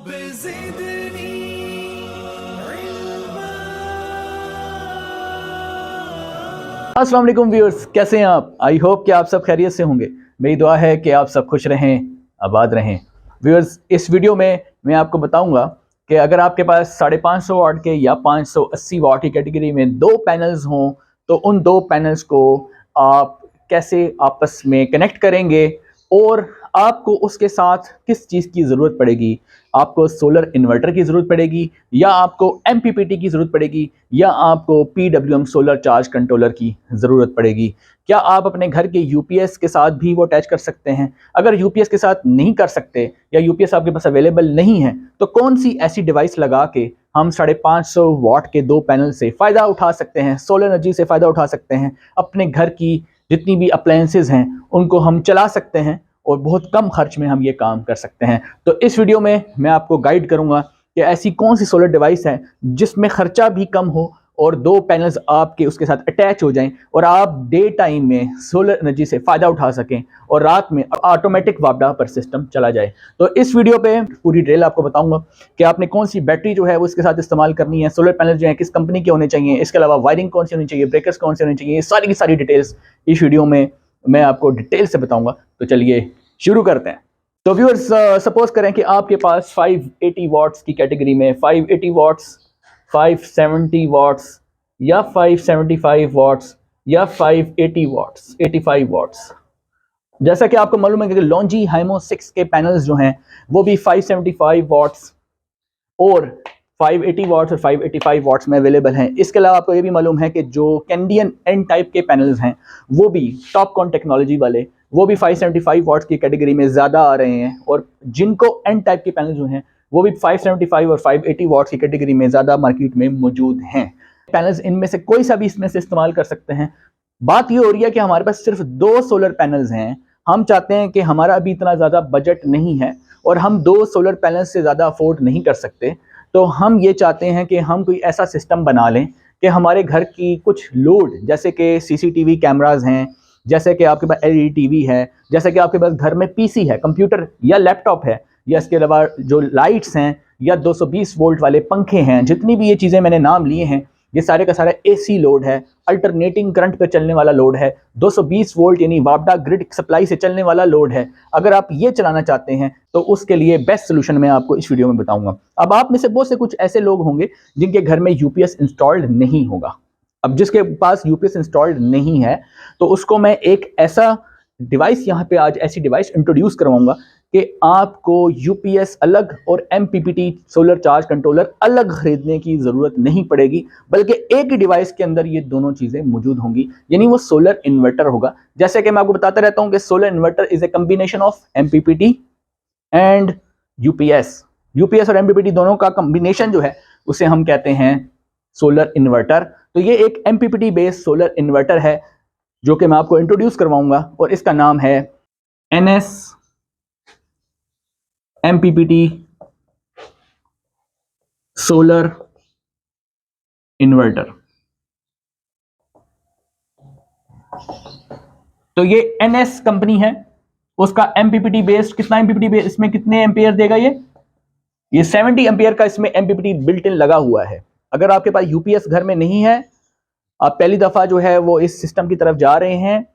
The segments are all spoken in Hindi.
अस्सलाम वालेकुम व्यूअर्स, कैसे हैं आप? आई होप कि आप सब खैरियत से होंगे। मेरी दुआ है कि आप सब खुश रहें, आबाद रहें। व्यूअर्स, इस वीडियो में मैं आपको बताऊंगा कि अगर आपके पास 550 वाट के या 580 वाट की कैटेगरी में दो पैनल्स हों तो उन दो पैनल्स को आप कैसे आपस में कनेक्ट करेंगे और आपको उसके साथ किस चीज़ की ज़रूरत पड़ेगी। आपको सोलर इन्वर्टर की ज़रूरत पड़ेगी या आपको एमपीपीटी की ज़रूरत पड़ेगी या आपको पीडब्ल्यूएम सोलर चार्ज कंट्रोलर की ज़रूरत पड़ेगी। क्या आप अपने घर के यूपीएस के साथ भी वो अटैच कर सकते हैं? अगर यूपीएस के साथ नहीं कर सकते या यूपीएस आपके पास अवेलेबल नहीं है तो कौन सी ऐसी डिवाइस लगा के हम 550 वाट के दो पैनल से फ़ायदा उठा सकते हैं, सोलर एनर्जी से फ़ायदा उठा सकते हैं, अपने घर की जितनी भी अप्लायंसेज हैं उनको हम चला सकते हैं और बहुत कम खर्च में हम ये काम कर सकते हैं। तो इस वीडियो में मैं आपको गाइड करूंगा कि ऐसी कौन सी सोलर डिवाइस है जिसमें खर्चा भी कम हो और दो पैनल्स आपके उसके साथ अटैच हो जाएं और आप डे टाइम में सोलर एनर्जी से फ़ायदा उठा सकें और रात में ऑटोमेटिक वापडा पर सिस्टम चला जाए। तो इस वीडियो पे पूरी डिटेल आपको बताऊंगा कि आपने कौन सी बैटरी जो है वो इसके साथ इस्तेमाल करनी है, सोलर पैनल जो है किस कंपनी के होने चाहिए, इसके अलावा वायरिंग कौन सी होनी चाहिए, ब्रेकर्स कौन से होने चाहिए, सारी की सारी डिटेल्स इस वीडियो में मैं आपको डिटेल से बताऊंगा। तो चलिए शुरू करते हैं। तो व्यूअर्स, सपोज करें कि आपके पास 580 वाट्स की कैटेगरी में 580 वाट्स, 570 वाट्स या 575 वाट्स या 580 वाट्स, 85 वाट्स। जैसा कि आपको मालूम है कि लॉन्जी हाइमो 6 के पैनल्स जो हैं वो भी 575 वाट्स और 580 वाट्स और 585 वाट्स में अवेलेबल हैं। इसके अलावा आपको ये भी मालूम है कि जो कैंडियन एन टाइप के पैनल्स हैं वो भी टॉपकॉन टेक्नोलॉजी वाले वो भी 575 वाट्स की कैटेगरी में ज़्यादा आ रहे हैं और जिनको एन टाइप के पैनल जो हैं वो भी 575 और 580 वाट्स की कैटेगरी में ज़्यादा मार्केट में मौजूद हैं। पैनल्स इनमें से कोई सा भी इसमें से इस्तेमाल कर सकते हैं। बात ये हो रही है कि हमारे पास सिर्फ दो सोलर पैनल्स हैं। हम चाहते हैं कि हमारा अभी इतना ज़्यादा बजट नहीं है और हम दो सोलर पैनल्स से ज़्यादा अफोर्ड नहीं कर सकते। तो हम ये चाहते हैं कि हम कोई ऐसा सिस्टम बना लें कि हमारे घर की कुछ लोड, जैसे कि सीसीटीवी कैमराज हैं, जैसे कि आपके पास एलईडी टीवी है, जैसे कि आपके पास घर में पीसी है, कंप्यूटर या लैपटॉप है, या इसके अलावा जो लाइट्स हैं या 220 वोल्ट वाले पंखे हैं, जितनी भी ये चीज़ें मैंने नाम लिए हैं ये सारे का सारा एसी लोड है, अल्टरनेटिंग करंट पे चलने वाला लोड है, 220 वोल्ट यानी वापडा ग्रिड सप्लाई से चलने वाला लोड है। अगर आप ये चलाना चाहते हैं तो उसके लिए बेस्ट सोल्यूशन मैं आपको इस वीडियो में बताऊंगा। अब आप में से बहुत से कुछ ऐसे लोग होंगे जिनके घर में यूपीएस इंस्टॉल्ड नहीं होगा। अब जिसके पास यूपीएस इंस्टॉल्ड नहीं है तो उसको मैं एक ऐसा डिवाइस यहाँ पे आज ऐसी डिवाइस इंट्रोड्यूस करवाऊंगा कि आपको यूपीएस अलग और एमपीपीटी सोलर चार्ज कंट्रोलर अलग खरीदने की ज़रूरत नहीं पड़ेगी, बल्कि एक ही डिवाइस के अंदर ये दोनों चीज़ें मौजूद होंगी, यानी वो सोलर इन्वर्टर होगा। जैसे कि मैं आपको बताता रहता हूँ कि solar inverter is a combination of MPPT and UPS. UPS और एमपीपीटी दोनों का कम्बिनेशन जो है उसे हम कहते हैं सोलर इन्वर्टर। तो ये एक एमपीपीटी बेस्ड सोलर इन्वर्टर है जो कि मैं आपको इंट्रोड्यूस करवाऊंगा और इसका नाम है एनएस एमपीपीटी सोलर इन्वर्टर। तो ये एनएस कंपनी है, उसका एमपीपीटी बेस्ड कितना एमपीपीटी बेस्ड, इसमें कितने एम्पियर देगा ये 70 एम्पियर का इसमें एमपीपीटी बिल्ट इन लगा हुआ है। अगर आपके पास यूपीएस घर में नहीं है, आप पहली दफ़ा जो है वो इस सिस्टम की तरफ जा रहे हैं,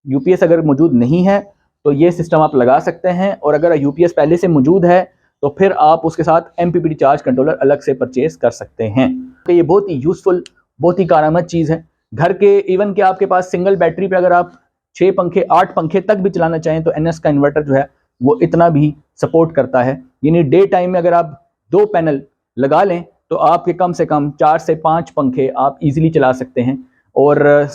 यूपीएस अगर मौजूद नहीं है तो ये सिस्टम आप लगा सकते हैं, और अगर यूपीएस पहले से मौजूद है तो फिर आप उसके साथ एमपीपीटी चार्ज कंट्रोलर अलग से परचेज कर सकते हैं। तो ये बहुत ही यूजफुल, बहुत ही कारआमद चीज़ है। घर के इवन के आपके पास सिंगल बैटरी पे अगर आप 6 पंखे 8 पंखे तक भी चलाना चाहें तो एनएस का इन्वर्टर जो है वो इतना भी सपोर्ट करता है। यानी डे टाइम में अगर आप दो पैनल लगा लें तो आपके कम से कम 4 से 5 पंखे आप इजीली चला सकते हैं, और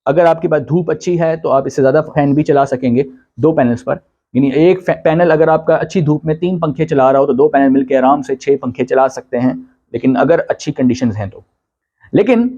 अगर आपके पास धूप अच्छी है तो आप इससे ज़्यादा फैन भी चला सकेंगे दो पैनल्स पर। यानी एक पैनल अगर आपका अच्छी धूप में 3 पंखे चला रहा हो तो दो पैनल मिलकर आराम से 6 पंखे चला सकते हैं, लेकिन अगर अच्छी कंडीशंस हैं तो। लेकिन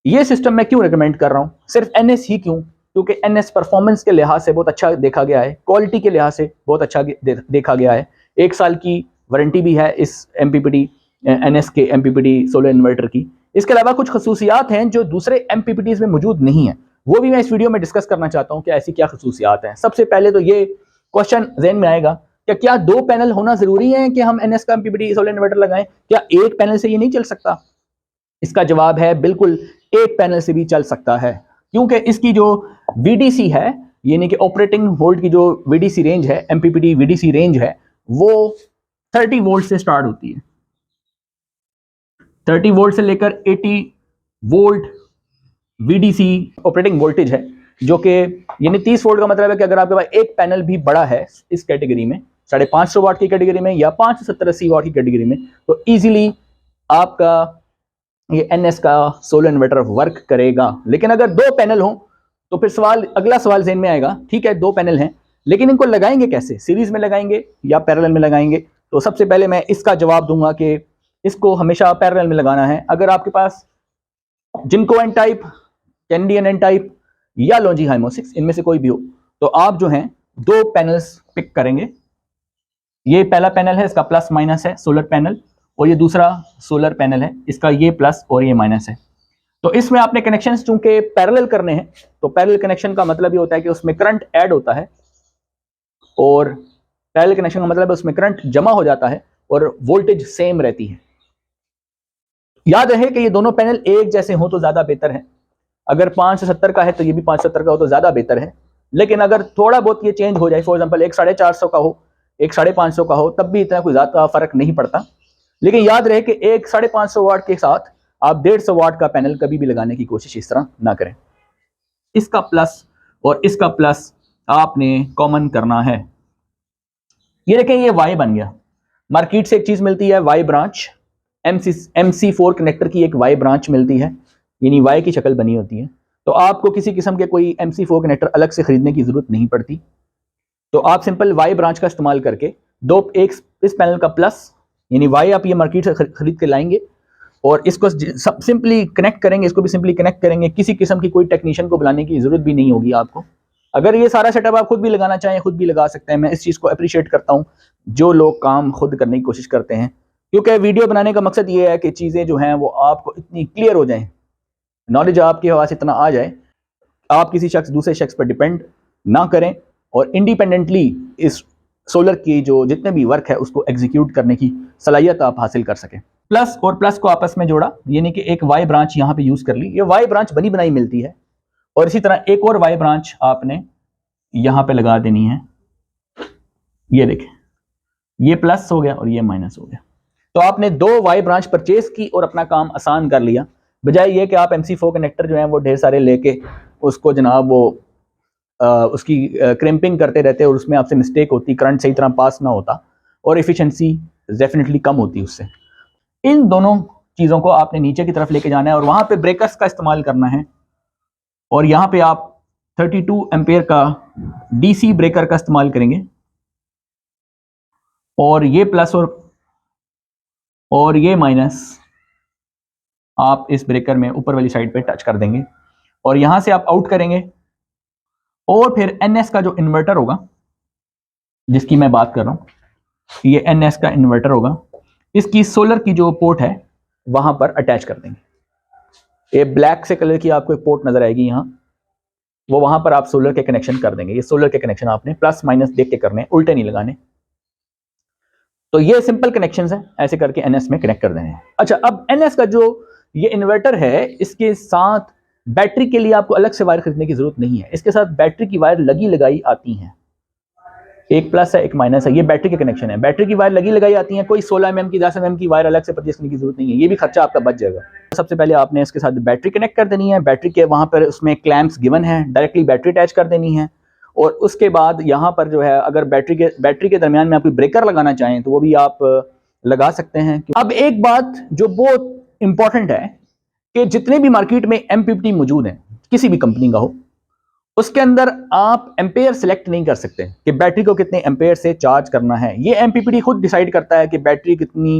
ये सिस्टम मैं क्यों रिकमेंड कर रहा हूँ, सिर्फ एनएस ही क्यों? क्योंकि एनएस परफॉर्मेंस के लिहाज से बहुत अच्छा देखा गया है, क्वालिटी के लिहाज से बहुत अच्छा देखा गया है। 1 साल की वारंटी भी है इस एमपीपीटी एनएस के एमपीपीटी सोलर इन्वर्टर की। इसके अलावा कुछ खसूसियात हैं जो दूसरे एमपीपीटीज में मौजूद नहीं है, वो भी मैं इस वीडियो में डिस्कस करना चाहता हूं कि ऐसी क्या खसूसियात हैं। सबसे पहले तो ये क्वेश्चन ज़हन में आएगा क्या 2 पैनल होना जरूरी है कि हम NS का MPPT सोलर इन्वर्टर लगाएं? क्या एक पैनल से ये नहीं चल सकता? इसका जवाब है बिल्कुल एक पैनल से भी चल सकता है, क्योंकि इसकी जो VDC है, यानी कि ऑपरेटिंग वोल्ट की जो VDC रेंज है, MPPT VDC रेंज है, वो 30 वोल्ट से स्टार्ट होती है। 30 वोल्ट से लेकर 80 वोल्ट VDC ऑपरेटिंग वोल्टेज है, जो कि यानी 30 वोल्ट का मतलब है कि अगर आपके पास एक पैनल भी बड़ा है इस कैटेगरी में, 550 वाट की कैटेगरी में या 570-80 वाट की कैटेगरी में, तो इजीली आपका ये NS का सोलर इन्वर्टर वर्क करेगा। लेकिन अगर 2 पैनल हो तो फिर अगला सवाल ज़हन में आएगा, ठीक है 2 पैनल हैं, लेकिन इनको लगाएंगे कैसे? सीरीज में लगाएंगे या पैरेलल में लगाएंगे? तो सबसे पहले मैं इसका जवाब दूंगा कि इसको हमेशा पैरेलल में लगाना है। अगर आपके पास जिनको N type, Canadian N type या लॉन्जी हाइमो 6, इनमें से कोई भी हो, तो आप जो हैं 2 पैनल्स पिक करेंगे। ये पहला पैनल है, इसका प्लस माइनस है सोलर पैनल, और ये दूसरा सोलर पैनल है, इसका ये प्लस और ये माइनस है। तो इसमें आपने कनेक्शंस चूंकि पैरेलल करने हैं, तो पैरेलल कनेक्शन का मतलब ये होता है कि उसमें करंट ऐड होता है, और पैरेलल कनेक्शन का मतलब है उसमें करंट जमा हो जाता है और वोल्टेज सेम रहती है। याद रहे कि ये दोनों पैनल एक जैसे हो तो ज्यादा बेहतर है। अगर 570 का है तो ये भी 570 का हो तो ज्यादा बेहतर है। लेकिन अगर थोड़ा बहुत ये चेंज हो जाए, फॉर एग्जांपल एक 450 का हो, एक 550 का हो, तब भी इतना कोई ज्यादा फर्क नहीं पड़ता। लेकिन याद रहे कि एक 550 वाट के साथ आप 150 वाट का पैनल कभी भी लगाने की कोशिश इस तरह ना करें। इसका प्लस और इसका प्लस आपने कॉमन करना है। ये देखें, ये Y बन गया। मार्केट से एक चीज मिलती है Y ब्रांच, MC4 कनेक्टर की एक Y ब्रांच मिलती है, यानी Y की शक्ल बनी होती है। तो आपको किसी किस्म के कोई MC4 कनेक्टर अलग से खरीदने की जरूरत नहीं पड़ती। तो आप सिंपल Y ब्रांच का इस्तेमाल करके एक इस पैनल का प्लस, यानी Y आप ये मार्केट से खरीद के लाएंगे और इसको सिंपली कनेक्ट करेंगे, इसको भी सिंपली कनेक्ट करेंगे। किसी किस्म की कोई टेक्नीशियन को बुलाने की जरूरत भी नहीं होगी आपको। अगर ये सारा सेटअप आप खुद भी लगाना चाहें, खुद भी लगा सकते हैं। मैं इस चीज़ को अप्रिशिएट करता हूँ जो लोग काम खुद करने की कोशिश करते हैं, क्योंकि वीडियो बनाने का मकसद ये है कि चीज़ें जो हैं वो आपको इतनी क्लियर हो जाएं, नॉलेज आपके हवा से इतना आ जाए, आप किसी दूसरे शख्स पर डिपेंड ना करें और इंडिपेंडेंटली इस सोलर की जो जितने भी वर्क है उसको एग्जीक्यूट करने की सलाहियत आप हासिल कर सकें। प्लस और प्लस को आपस में जोड़ा, यानी कि एक Y ब्रांच यहाँ पे यूज़ कर ली। ये Y ब्रांच बनी बनाई मिलती है, और इसी तरह एक और Y ब्रांच आपने यहाँ पे लगा देनी है। ये देखें, ये प्लस हो गया और ये माइनस हो गया। तो आपने 2 Y ब्रांच परचेज की और अपना काम आसान कर लिया, बजाय ये कि आप MC4 कनेक्टर जो है वो ढेर सारे लेके उसको जनाब वो उसकी क्रैम्पिंग करते रहते और उसमें आपसे मिस्टेक होती, करंट सही तरह पास ना होता और एफिशिएंसी डेफिनेटली कम होती उससे। इन दोनों चीज़ों को आपने नीचे की तरफ लेके जाना है और वहाँ पे ब्रेकर्स का इस्तेमाल करना है, और यहाँ पे आप 32 एम्पेयर का DC ब्रेकर का इस्तेमाल करेंगे, और ये प्लस और ये माइनस आप इस ब्रेकर में ऊपर वाली साइड पे टच कर देंगे, और यहाँ से आप आउट करेंगे। और फिर NS का जो इन्वर्टर होगा जिसकी मैं बात कर रहा हूँ, ये NS का इन्वर्टर होगा, इसकी सोलर की जो पोर्ट है वहां पर अटैच कर देंगे। ये ब्लैक से कलर की आपको एक पोर्ट नजर आएगी यहाँ, वो वहां पर आप सोलर के कनेक्शन कर देंगे। ये सोलर के कनेक्शन आपने प्लस माइनस देख के करने, उल्टे नहीं लगाने। तो ये सिंपल कनेक्शंस हैं, ऐसे करके NS में कनेक्ट कर देने हैं। अच्छा, अब NS का जो ये इन्वर्टर है, इसके साथ बैटरी के लिए आपको अलग से वायर खरीदने की जरूरत नहीं है। इसके साथ बैटरी की वायर लगी लगाई आती हैं, एक प्लस है एक माइनस है। ये बैटरी के कनेक्शन है, बैटरी की वायर लगी लगाई आती है। कोई 16 mm की 10 mm की वायर अलग से परचेज करने की जरूरत नहीं है, ये भी खर्चा आपका बच जाएगा। सबसे पहले आपने इसके साथ बैटरी कनेक्ट कर देनी है। बैटरी के वहां पर उसमें क्लैंप्स गिवन है, डायरेक्टली बैटरी अटैच कर देनी है। और उसके बाद यहाँ पर जो है, अगर बैटरी के दरमियान में आप कोई ब्रेकर लगाना चाहें तो वो भी आप लगा सकते हैं। अब एक बात जो बहुत इंपॉर्टेंट है कि जितने भी मार्केट में MPPT मौजूद हैं, किसी भी कंपनी का हो, उसके अंदर आप एम्पेयर सिलेक्ट नहीं कर सकते कि बैटरी को कितने एम्पेयर से चार्ज करना है। ये MPPT खुद डिसाइड करता है कि बैटरी कितनी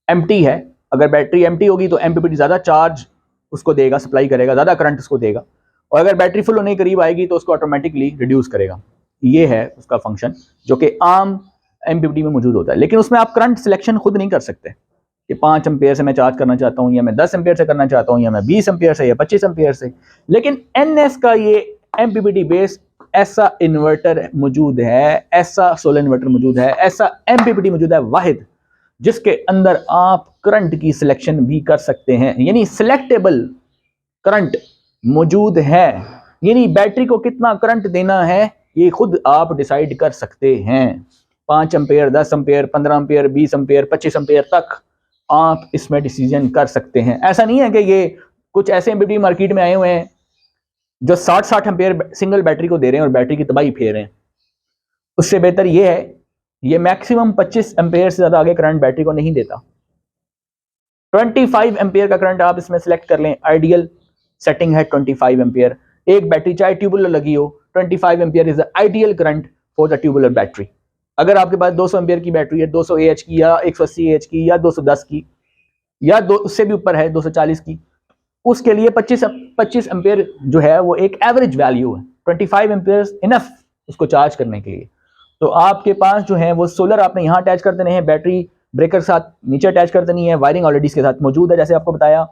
एम्प्टी है। अगर बैटरी एम्प्टी होगी तो MPPT ज़्यादा चार्ज उसको देगा, सप्लाई करेगा, ज़्यादा करंट उसको देगा, और अगर बैटरी फुल होने के करीब आएगी तो उसको ऑटोमेटिकली रिड्यूस करेगा। ये है उसका फंक्शन जो कि आम MPPT में मौजूद होता है। लेकिन उसमें आप करंट सिलेक्शन खुद नहीं कर सकते कि 5 एम्पेयर से मैं चार्ज करना चाहता हूँ, या मैं 10 एम्पेयर से करना चाहता हूँ, या मैं 20 एम्पेयर से या 25 एम्पेयर से। लेकिन NS का ये MPPT बेस्ड ऐसा इन्वर्टर मौजूद है, ऐसा सोलर इन्वर्टर मौजूद है, ऐसा MPPT मौजूद है वाहिद, जिसके अंदर आप करंट की सिलेक्शन भी कर सकते हैं, यानी सिलेक्टेबल करंट मौजूद है। यानी बैटरी को कितना करंट देना है ये खुद आप डिसाइड कर सकते हैं। 5 ampere, 10 ampere, 15 ampere, 20 ampere, 25 ampere तक आप इसमें डिसीजन कर सकते हैं। ऐसा नहीं है कि ये कुछ ऐसे MPPT मार्केट में आए हुए हैं जो 60 एम्पेयर सिंगल बैटरी को दे रहे हैं और बैटरी की तबाही फेर रहे हैं। उससे बेहतर ये है, ये मैक्सिमम 25 एम्पेयर से ज्यादा आगे करंट बैटरी को नहीं देता। 25 एम्पेयर का करंट आप इसमें सेलेक्ट कर लें, आइडियल सेटिंग है 25 एम्पेयर। एक बैटरी चाहे ट्यूबुलर लगी हो, 25 ampere is the ideal current for the tubular battery. अगर आपके पास 200 एम्पेयर की बैटरी है, 200 AH की या 180 AH की या 210 की या उससे भी ऊपर है 240 की, उसके लिए 25 एम्पेयर जो है वो एक एवरेज वैल्यू है। 25 एम्पेयर इनफ उसको चार्ज करने के लिए। तो आपके पास जो है वो सोलर आपने यहाँ अटैच कर देने हैं, बैटरी ब्रेकर साथ नीचे अटैच कर देनी है, वायरिंग ऑलरेडी इसके साथ मौजूद है जैसे आपको बताया।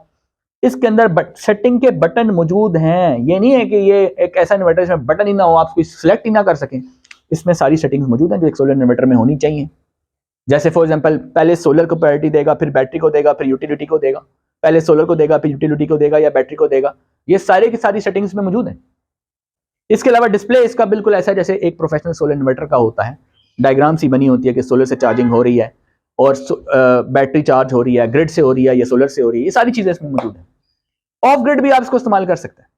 इसके अंदर सेटिंग के बटन मौजूद हैं। ये नहीं है कि ये एक ऐसा इन्वर्टर जिसमें बटन ही ना हो, आप कोई सिलेक्ट ही ना कर सकें। इसमें सारी सेटिंग्स मौजूद हैं जो एक सोलर इन्वर्टर में होनी चाहिए। जैसे फॉर एग्जांपल पहले सोलर को प्रायोरिटी देगा, फिर बैटरी को देगा, फिर यूटिलिटी को देगा, पहले सोलर को देगा, फिर यूटिलिटी को देगा या बैटरी को देगा। ये सारे की सारी सेटिंग्स में मौजूद है। इसके अलावा डिस्प्ले इसका बिल्कुल ऐसा है जैसे एक प्रोफेशनल सोलर इन्वर्टर का होता है। डायग्राम सी बनी होती है कि सोलर से चार्जिंग हो रही है और बैटरी चार्ज हो रही है, ग्रिड से हो रही है या सोलर से हो रही है, ये सारी चीजें इसमें मौजूद है। ऑफ ग्रिड भी आप इसको इस्तेमाल कर सकते हैं।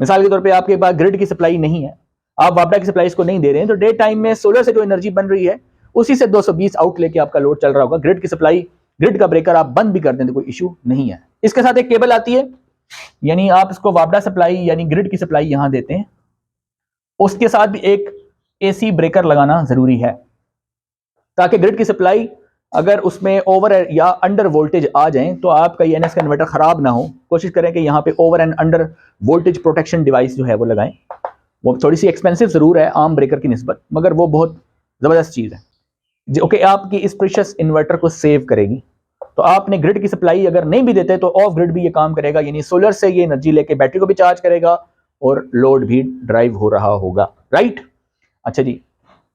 मिसाल के तौर पे आपके पास ग्रिड की सप्लाई नहीं है, आप वापडा की सप्लाई इसको नहीं दे रहे हैं, तो डे टाइम में सोलर से जो एनर्जी बन रही है उसी से 220 आउट लेके आपका लोड चल रहा होगा। ग्रिड की सप्लाई, ग्रिड का ब्रेकर आप बंद भी कर दें तो कोई इश्यू नहीं है। इसके साथ एक केबल आती है, यानी आप इसको वापडा सप्लाई यानी ग्रिड की सप्लाई यहां देते हैं, उसके साथ भी एक AC ब्रेकर लगाना जरूरी है ताकि ग्रिड की सप्लाई अगर उसमें ओवर या अंडर वोल्टेज आ जाए तो आपका ये NS कन्वर्टर खराब ना हो। कोशिश करें कि यहाँ पे over and under voltage protection device जो है वो लगाएं। वो थोड़ी सी एक्सपेंसिव जरूर है आम ब्रेकर की निस्बत, मगर वो बहुत जबरदस्त चीज है जो कि आपकी इस प्रीशियस इन्वर्टर को सेव करेगी। तो आपने ग्रिड की सप्लाई अगर नहीं भी देते तो ऑफ ग्रिड भी ये काम करेगा, यानी सोलर से ये एनर्जी लेके बैटरी को भी चार्ज करेगा और लोड भी ड्राइव हो रहा होगा। राइट, अच्छा जी,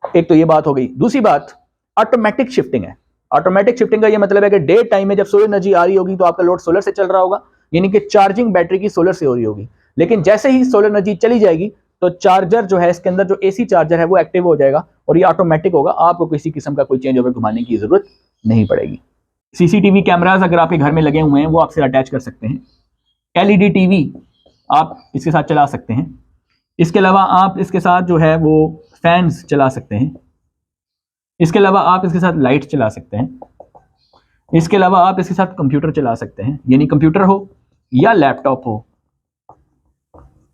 एक तो ये बात हो गई। दूसरी बात ऑटोमेटिक शिफ्टिंग है। ऑटोमेटिक शिफ्टिंग का ये मतलब है कि डे टाइम में जब सोलर एनर्जी आ रही होगी तो आपका लोड सोलर से चल रहा होगा, यानी कि चार्जिंग बैटरी की सोलर से हो रही होगी। लेकिन जैसे ही सोलर एनर्जी चली जाएगी तो चार्जर जो है, इसके अंदर जो AC चार्जर है वो एक्टिव हो जाएगा और ये ऑटोमेटिक होगा। आपको किसी किस्म का कोई चेंज ओवर घुमाने की जरूरत नहीं पड़ेगी। CCTV कैमरास अगर आपके घर में लगे हुए हैं वो आपसे अटैच कर सकते हैं। LED TV आप इसके साथ चला सकते हैं। इसके अलावा आप इसके साथ जो है वो फैंस चला सकते हैं। इसके अलावा आप इसके साथ लाइट चला सकते हैं। इसके अलावा आप इसके साथ कंप्यूटर चला सकते हैं, यानी कंप्यूटर हो या लैपटॉप हो,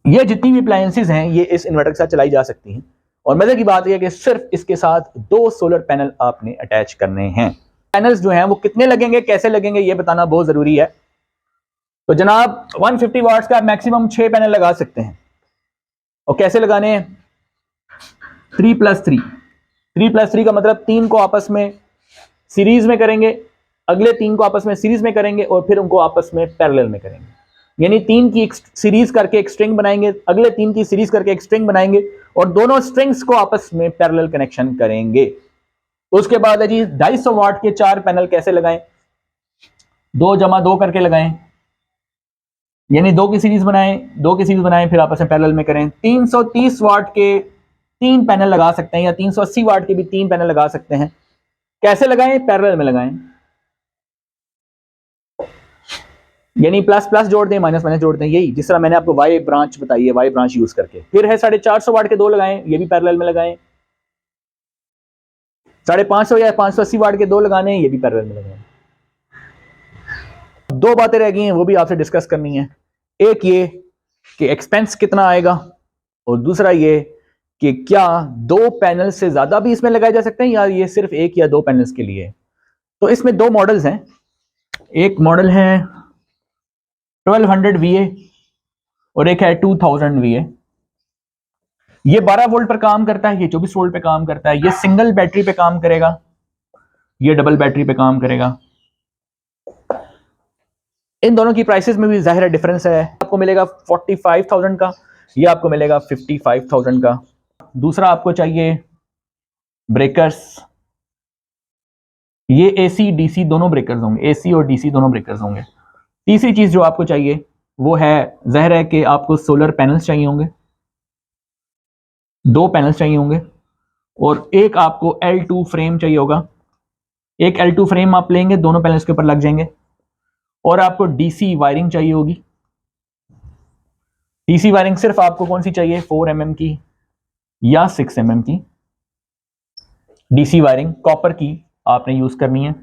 ये जितनी भी अप्लायंसेस हैं ये इस इन्वर्टर के साथ चलाई जा सकती हैं। और मजे की बात यह है कि सिर्फ इसके साथ 2 सोलर पैनल आपने अटैच करने हैं। पैनल्स जो हैं वो कितने लगेंगे, कैसे लगेंगे, ये बताना बहुत जरूरी है। तो जनाब 150 वाट्स का मैक्सिमम 6 पैनल लगा सकते हैं। और कैसे लगाने हैं? 3+3। 3+3 का मतलब 3 को आपस में सीरीज में करेंगे, अगले 3 को आपस में सीरीज में करेंगे और फिर उनको आपस में पैरेलल में करेंगे। यानी 3 की सीरीज करके एक स्ट्रिंग बनाएंगे, अगले 3 की सीरीज करके एक स्ट्रिंग बनाएंगे और दोनों स्ट्रिंग्स को आपस में पैरेलल कनेक्शन करेंगे। उसके बाद है जी 250 वाट के 4 पैनल कैसे लगाएं? 2+2 करके लगाएं, यानी 2 की सीरीज बनाएं, 2 की सीरीज बनाएं फिर आपस में पैरेलल में करें। 330 वाट के 3 पैनल लगा सकते हैं या 380 वाट के भी 3 पैनल लगा सकते हैं। कैसे लगाएं? पैरेलल में लगाएं, यानी प्लस प्लस जोड़ दें, माइनस माइनस जोड़ दें, यही जिस तरह मैंने आपको वाई ब्रांच बताई है, वाई ब्रांच यूज करके। फिर है 450 वाट के 2 लगाएं, ये भी पैरेलल में लगाएं। 550 या 580 वाट के 2 लगाने, ये भी पैरेलल में लगाएं। 2 बातें रह गई हैं वो भी आपसे डिस्कस करनी है। एक ये कि एक्सपेंस कितना आएगा और दूसरा ये कि क्या 2 पैनल से ज्यादा भी इसमें लगाए जा सकते हैं या ये सिर्फ 1 या 2 पैनल्स के लिए। तो इसमें 2 मॉडल्स हैं। एक मॉडल है 1200 VA और एक है 2000 VA। ये 12 वोल्ट पर काम करता है, ये 24 वोल्ट पे काम करता है। ये सिंगल बैटरी पे काम करेगा, ये डबल बैटरी पे काम करेगा। इन दोनों की प्राइसेस में भी जाहिर डिफरेंस है। आपको मिलेगा 45,000 का, ये आपको मिलेगा 55,000 का। दूसरा आपको चाहिए ब्रेकर्स, ये एसी डीसी दोनों ब्रेकर्स होंगे, एसी और डीसी दोनों ब्रेकर्स होंगे। तीसरी चीज जो आपको चाहिए वो है, ज़ाहिर है कि आपको सोलर पैनल्स चाहिए होंगे, 2 पैनल्स चाहिए होंगे, और एक आपको L2 फ्रेम चाहिए होगा। एक L2 फ्रेम आप लेंगे, दोनों पैनल्स के ऊपर लग जाएंगे। और आपको डीसी वायरिंग चाहिए होगी। डीसी वायरिंग सिर्फ आपको कौन सी चाहिए, 4 mm की या 6 mm की डीसी वायरिंग, कॉपर की आपने यूज करनी है,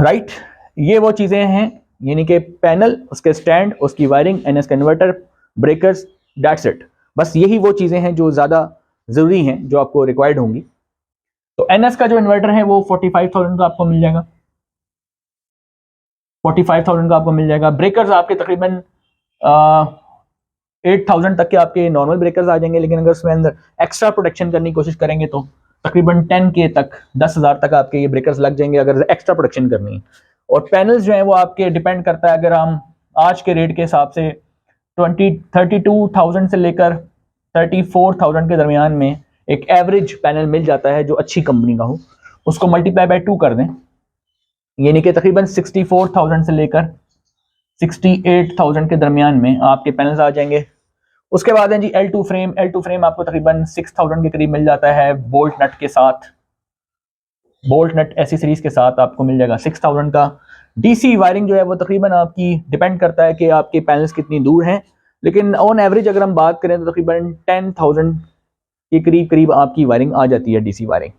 राइट। ये वो चीजें हैं, यानी कि पैनल, उसके स्टैंड, उसकी wiring, NS converter, breakers, that's it. बस यही वो चीजें हैं जो ज्यादा जरूरी हैं, जो आपको रिक्वायर्ड होंगी। तो एनएस का जो इन्वर्टर है वो 45,000 का आपको मिल जाएगा, 45,000 का आपको मिल जाएगा। ब्रेकर्स आपके तकरीबन 8,000 तक के आपके नॉर्मल ब्रेकर्स आ जाएंगे, लेकिन अगर उसमें अंदर एक्स्ट्रा प्रोटेक्शन करने की कोशिश करेंगे तो तकरीबन 10K तक, 10,000 तक आपके ये ब्रेकर्स लग जाएंगे अगर एक्स्ट्रा प्रोटेक्शन करनी है। और पैनल्स जो है वो आपके डिपेंड करता है, अगर हम आज के रेट के हिसाब से 32,000 से लेकर 34,000 के दरमियान में एक एवरेज पैनल मिल जाता है जो अच्छी कंपनी का हो। उसको मल्टीप्लाई बाय 2 कर दें, यानी कि तकरीबन 64,000 से लेकर 68,000 के दरमियान में आपके पैनल्स आ जाएंगे। उसके बाद है जी L2 फ्रेम। L2 फ्रेम आपको तकरीबन 6,000 के करीब मिल जाता है, बोल्ट नट के साथ, बोल्ट नट एसेसरीज के साथ आपको मिल जाएगा 6,000 का। डीसी वायरिंग जो है वो तकरीबन आपकी डिपेंड करता है कि आपके पैनल्स कितनी दूर हैं, लेकिन ऑन एवरेज अगर हम बात करें तो तकरीबन 10,000 के करीब करीब आपकी वायरिंग आ जाती है, डीसी वायरिंग।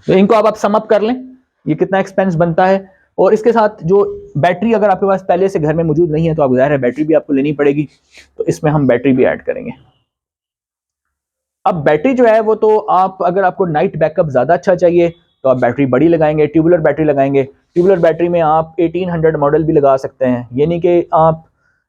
तो इनको आप सम अप कर लें, ये कितना एक्सपेंस बनता है। और इसके साथ जो बैटरी अगर आपके पास पहले से घर में मौजूद नहीं है तो आप ज़ाहिर है बैटरी भी आपको लेनी पड़ेगी, तो इसमें हम बैटरी भी ऐड करेंगे। अब बैटरी जो है वो तो आप, अगर आपको नाइट बैकअप ज़्यादा अच्छा चाहिए तो आप बैटरी बड़ी लगाएंगे, ट्यूबुलर बैटरी लगाएंगे। ट्यूबुलर बैटरी में आप 1800 मॉडल भी लगा सकते हैं, यानी कि आप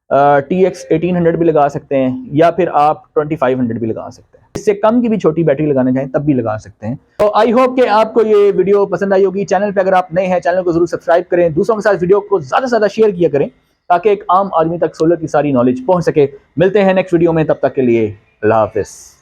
TX 1800 भी लगा सकते हैं, या फिर आप 2500 भी लगा सकते हैं। इससे कम की भी छोटी बैटरी लगाना चाहें तब भी लगा सकते हैं। तो आई होप कि आपको ये वीडियो पसंद आई होगी। चैनल पे अगर आप नए हैं, चैनल को जरूर सब्सक्राइब करें, दूसरों के साथ वीडियो को ज़्यादा से ज़्यादा शेयर किया करें ताकि एक आम आदमी तक सोलर की सारी नॉलेज पहुँच सके। मिलते हैं नेक्स्ट वीडियो में, तब तक के लिए अल्लाह हाफिज़।